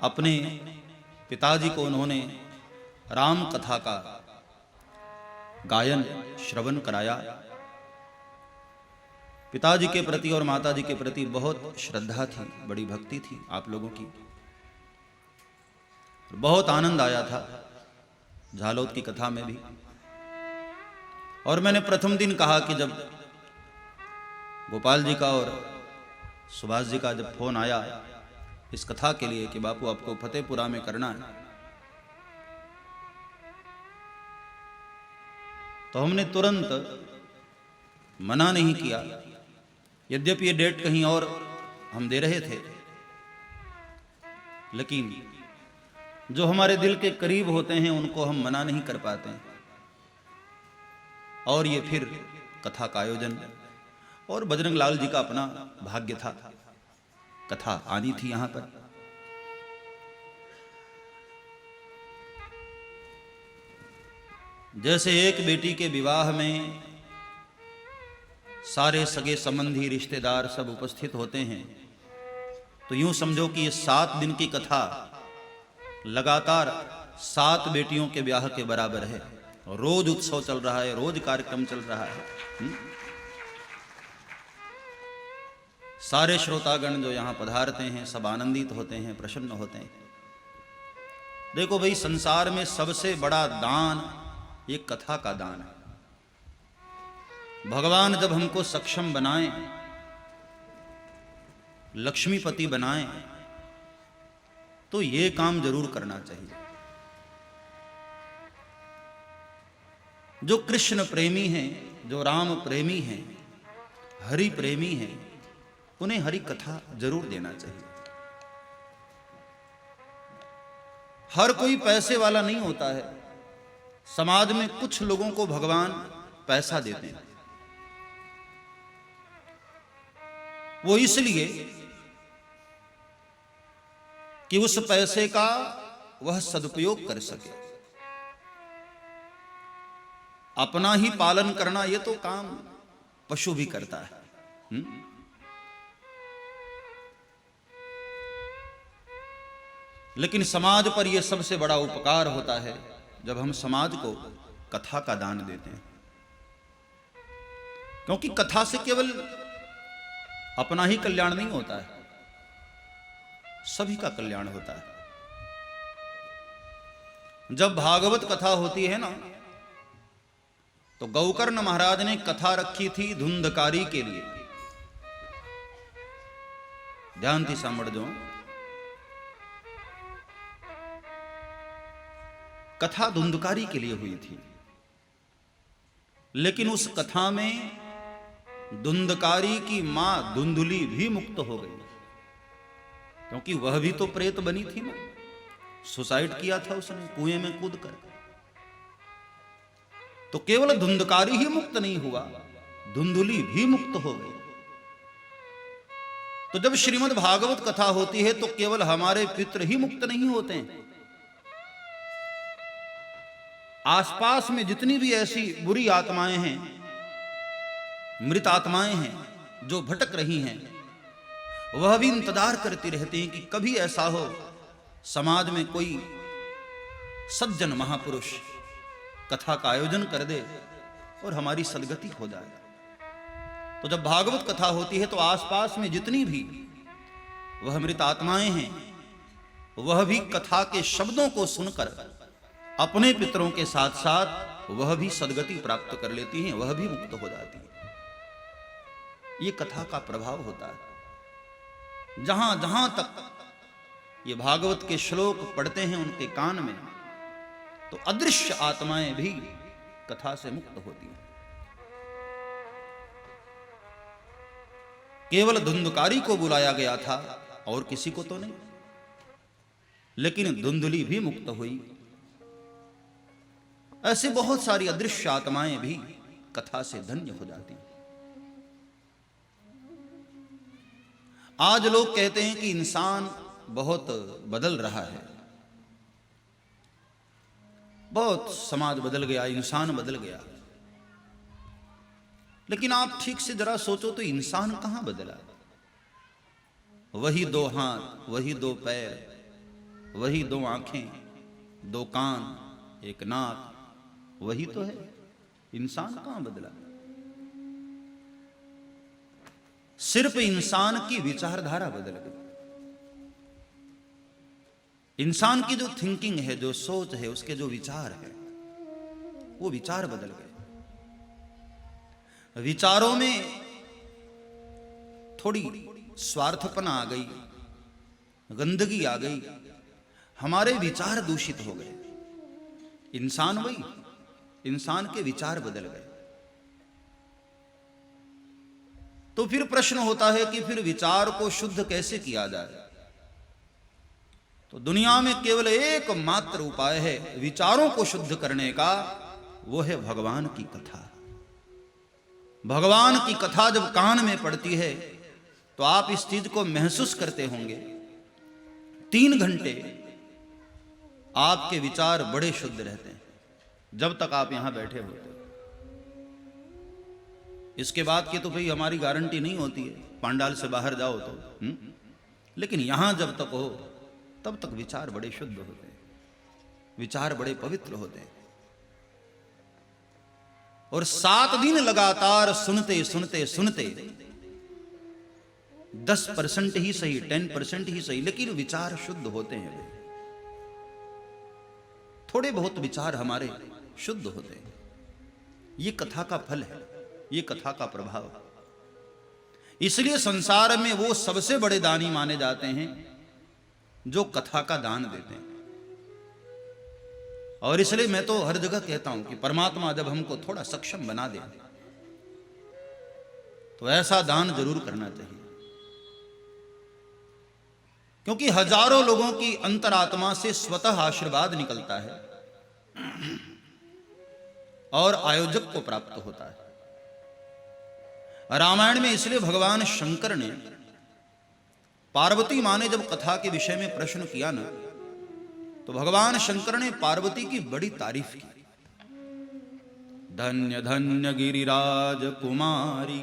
अपने पिताजी को उन्होंने राम कथा का गायन श्रवण कराया। पिताजी के प्रति और माताजी के प्रति बहुत श्रद्धा थी, बड़ी भक्ति थी आप लोगों की। बहुत आनंद आया था झालोद की कथा में भी। और मैंने प्रथम दिन कहा कि जब गोपाल जी का और सुभाष जी का जब फोन आया इस कथा के लिए कि बापू आपको फतेहपुरा में करना है, तो हमने तुरंत मना नहीं किया। यद्यपि ये डेट कहीं और हम दे रहे थे, लेकिन जो हमारे दिल के करीब होते हैं उनको हम मना नहीं कर पाते। और ये फिर कथा का आयोजन, और बजरंग लाल जी का अपना भाग्य था, कथा आनी थी यहां पर। जैसे एक बेटी के विवाह में सारे सगे संबंधी रिश्तेदार सब उपस्थित होते हैं, तो यूं समझो कि ये 7 दिन की कथा लगातार 7 बेटियों के ब्याह के बराबर है। रोज उत्सव चल रहा है, रोज कार्यक्रम चल रहा है। सारे श्रोतागण जो यहां पधारते हैं सब आनंदित होते हैं, प्रसन्न होते हैं। देखो भाई, संसार में सबसे बड़ा दान ये कथा का दान है। भगवान जब हमको सक्षम बनाएं, लक्ष्मीपति बनाएं, तो ये काम जरूर करना चाहिए। जो कृष्ण प्रेमी हैं, जो राम प्रेमी हैं, हरि प्रेमी हैं, उन्हें हरि कथा जरूर देना चाहिए। हर कोई पैसे वाला नहीं होता है। समाज में कुछ लोगों को भगवान पैसा देते हैं, वो इसलिए कि उस पैसे का वह सदुपयोग कर सके। अपना ही पालन करना ये तो काम पशु भी करता है। लेकिन समाज पर यह सबसे बड़ा उपकार होता है जब हम समाज को कथा का दान देते हैं। क्योंकि कथा से केवल अपना ही कल्याण नहीं होता है, सभी का कल्याण होता है। जब भागवत कथा होती है ना, तो गौकर्ण महाराज ने कथा रखी थी धुंधकारी के लिए। ध्यान थी सांभळ जो कथा धुंधकारी के लिए हुई थी, लेकिन उस कथा में धुंधकारी की मां धुंधुली भी मुक्त हो गई, क्योंकि वह भी तो प्रेत बनी थी ना। सुसाइड किया था उसने कुएं में कूदकर। तो केवल धुंधकारी ही मुक्त नहीं हुआ, धुंधुली भी मुक्त हो गई। तो जब श्रीमद् भागवत कथा होती है तो केवल हमारे पितृ ही मुक्त नहीं होते हैं, आसपास में जितनी भी ऐसी बुरी आत्माएं हैं, मृत आत्माएं हैं जो भटक रही हैं, वह भी इंतजार करती रहती हैं कि कभी ऐसा हो समाज में कोई सज्जन महापुरुष कथा का आयोजन कर दे और हमारी सदगति हो जाए। तो जब भागवत कथा होती है तो आसपास में जितनी भी वह मृत आत्माएं हैं, वह भी कथा के शब्दों को सुनकर अपने पितरों के साथ साथ वह भी सदगति प्राप्त कर लेती हैं, वह भी मुक्त हो जाती है। ये कथा का प्रभाव होता है। जहां जहां तक ये भागवत के श्लोक पढ़ते हैं उनके कान में, तो अदृश्य आत्माएं भी कथा से मुक्त होती हैं। केवल धुंधकारी को बुलाया गया था और किसी को तो नहीं, लेकिन धुंधुली भी मुक्त हुई। ऐसे बहुत सारी अदृश्य आत्माएं भी कथा से धन्य हो जाती हैं। आज लोग कहते हैं कि इंसान बहुत बदल रहा है, बहुत समाज बदल गया, इंसान बदल गया। लेकिन आप ठीक से जरा सोचो तो इंसान कहां बदला? वही 2 हाथ, वही 2 पैर, वही दो आंखें, दो कान, एक नाक, वही तो है। इंसान कहां बदला? सिर्फ इंसान की विचारधारा बदल गई। इंसान की जो थिंकिंग है, जो सोच है, उसके जो विचार है, वो विचार बदल गए। विचारों में थोड़ी स्वार्थपना आ गई, गंदगी आ गई, हमारे विचार दूषित हो गए। इंसान वही, इंसान के विचार बदल गए। तो फिर प्रश्न होता है कि फिर विचार को शुद्ध कैसे किया जाए? तो दुनिया में केवल एकमात्र उपाय है विचारों को शुद्ध करने का, वो है भगवान की कथा। भगवान की कथा जब कान में पड़ती है तो आप इस चीज को महसूस करते होंगे, 3 घंटे आपके विचार बड़े शुद्ध रहते हैं जब तक आप यहां बैठे होते। इसके बाद की तो भाई हमारी गारंटी नहीं होती है, पांडाल से बाहर जाओ तो लेकिन यहां जब तक हो तब तक विचार बड़े शुद्ध होते हैं, विचार बड़े पवित्र होते हैं। और 7 दिन लगातार सुनते सुनते सुनते 10% ही सही, 10% ही सही, लेकिन विचार शुद्ध होते हैं। थोड़े बहुत विचार हमारे शुद्ध होते हैं। ये कथा का फल है, ये कथा का प्रभाव। इसलिए संसार में वो सबसे बड़े दानी माने जाते हैं जो कथा का दान देते हैं। और इसलिए मैं तो हर जगह कहता हूं कि परमात्मा जब हमको थोड़ा सक्षम बना दे तो ऐसा दान जरूर करना चाहिए, क्योंकि हजारों लोगों की अंतरात्मा से स्वतः आशीर्वाद निकलता है और आयोजक को प्राप्त होता है। रामायण में इसलिए भगवान शंकर ने पार्वती मां ने जब कथा के विषय में प्रश्न किया ना, तो भगवान शंकर ने पार्वती की बड़ी तारीफ की। धन्य धन्य गिरिराज कुमारी,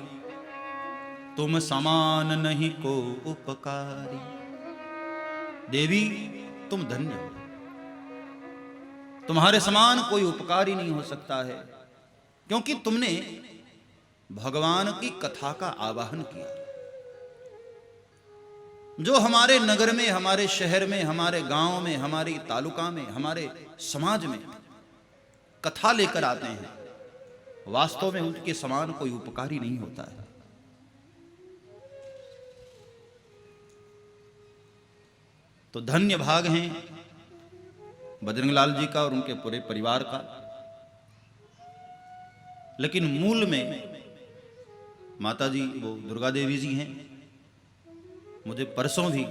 तुम समान नहीं को उपकारी। देवी तुम धन्य हो, तुम्हारे समान कोई उपकारी नहीं हो सकता है, क्योंकि तुमने भगवान की कथा का आवाहन किया। जो हमारे नगर में, हमारे शहर में, हमारे गांव में, हमारी तालुका में, हमारे समाज में कथा लेकर आते हैं, वास्तव में उनके समान कोई उपकारी नहीं होता है। तो धन्य भाग हैं बजरंगलाल जी का और उनके पूरे परिवार का। लेकिन मूल में माता जी वो दुर्गा देवी जी हैं। मुझे परसों भी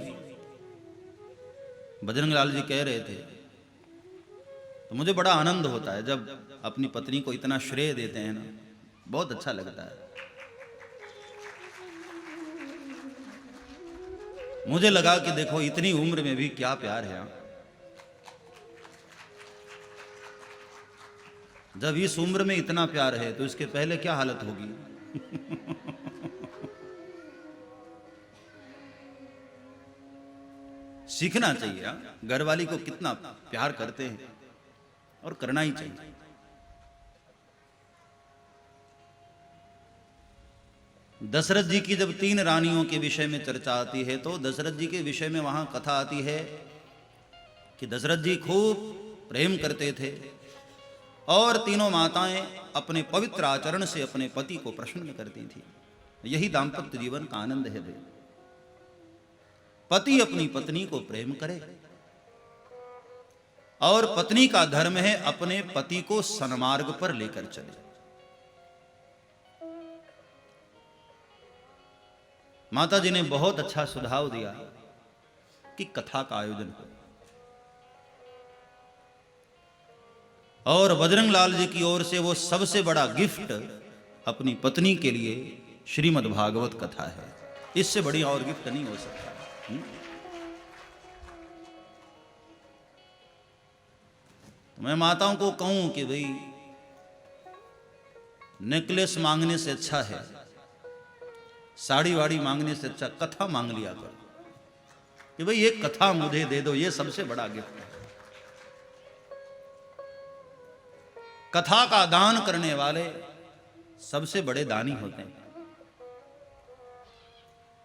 बजरंगलाल जी कह रहे थे, तो मुझे बड़ा आनंद होता है जब अपनी पत्नी को इतना श्रेय देते हैं ना, बहुत अच्छा लगता है। मुझे लगा कि देखो इतनी उम्र में भी क्या प्यार है। जब इस उम्र में इतना प्यार है तो इसके पहले क्या हालत होगी। सीखना चाहिए घर वाली को कितना प्यार करते हैं, और करना ही चाहिए। दशरथ जी की जब 3 रानियों के विषय में चर्चा आती है तो दशरथ जी के विषय में वहां कथा आती है कि दशरथ जी खूब प्रेम करते थे और तीनों माताएं अपने पवित्र आचरण से अपने पति को प्रसन्न करती थी। यही दाम्पत्य जीवन का आनंद है। पति अपनी पत्नी को प्रेम करे, और पत्नी का धर्म है अपने पति को सन्मार्ग पर लेकर चले। माता जी ने बहुत अच्छा सुझाव दिया कि कथा का आयोजन हो, और बजरंग लाल जी की ओर से वो सबसे बड़ा गिफ्ट अपनी पत्नी के लिए श्रीमद् भागवत कथा है। इससे बड़ी और गिफ्ट नहीं हो सकता। तो मैं माताओं को कहूं कि भाई नेकलेस मांगने से अच्छा है, साड़ी वाड़ी मांगने से अच्छा कथा मांग लिया करो। कि भाई एक कथा मुझे दे दो, ये सबसे बड़ा गिफ्ट है। कथा का दान करने वाले सबसे बड़े दानी होते हैं।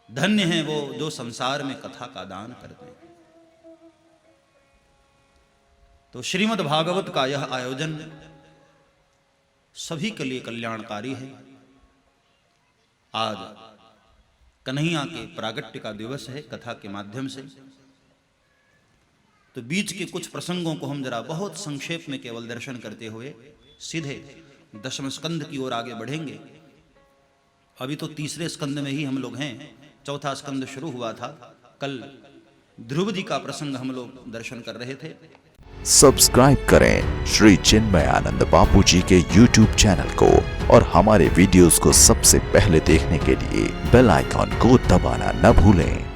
धन्य हैं वो जो संसार में कथा का दान करते हैं। तो श्रीमद् भागवत का यह आयोजन सभी के लिए कल्याणकारी है। आज कन्हैया के प्रागट्य का दिवस है कथा के माध्यम से। तो बीच के कुछ प्रसंगों को हम जरा बहुत संक्षेप में केवल दर्शन करते हुए सीधे दशम स्कंद की ओर आगे बढ़ेंगे। अभी तो तीसरे स्कंद में ही हम लोग हैं, चौथा स्कंद शुरू हुआ था। कल ध्रुव जी का प्रसंग हम लोग दर्शन कर रहे थे। सब्सक्राइब करें श्री चिन्मयानंद बापू जी के YouTube चैनल को और हमारे वीडियोस को सबसे पहले देखने के लिए बेल आइकॉन को दबाना न भूलें।